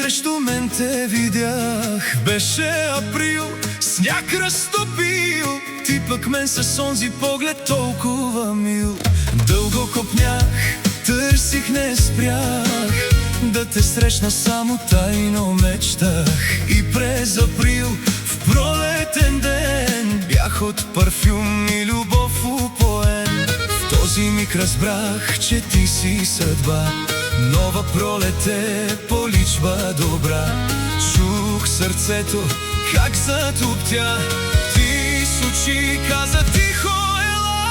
срещу мен те видях. Беше април, сняг разтопил, ти пък мен с онзи поглед толкова мил. Дълго копнях, търсих, не спрях, да те срещна само тайно мечтах. И през април, в пролетен ден, бях от парфюм и любов упоен. В този миг разбрах, че ти си съдба, нова пролет е поличба добра. Чух сърцето как затуптя, ти с очи каза тихо ела.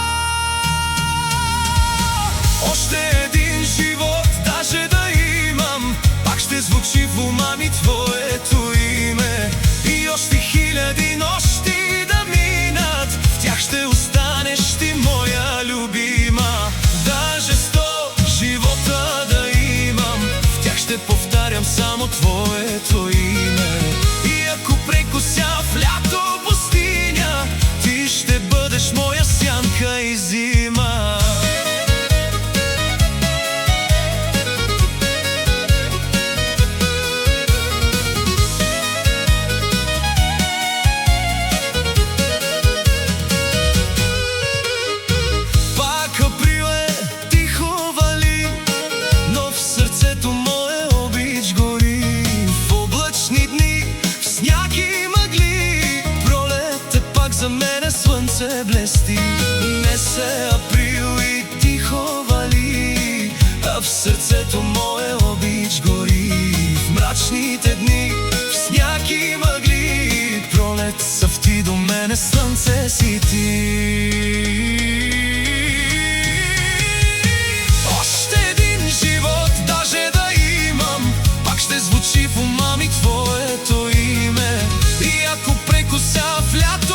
Още един живот даже да имам, пак ще звучи в ума ми твоето име. И още хиляди нощи да минат, в тях ще останеш ти моя любима. Даже 100 живота да имам, в тях ще повтарям само твоето име. И ако прекося в лято пустиня, ти ще бъдеш моя сянка и зима. За мене слънце блести, днес е април и тихо вали, а в сърцето мое обич гори. В мрачните дни, в сняг и мъгли, пролет съвти до мене, слънце си ти. Още един живот даже да имам, пак ще звучи в ума ми твоето име. И ако прекося в лято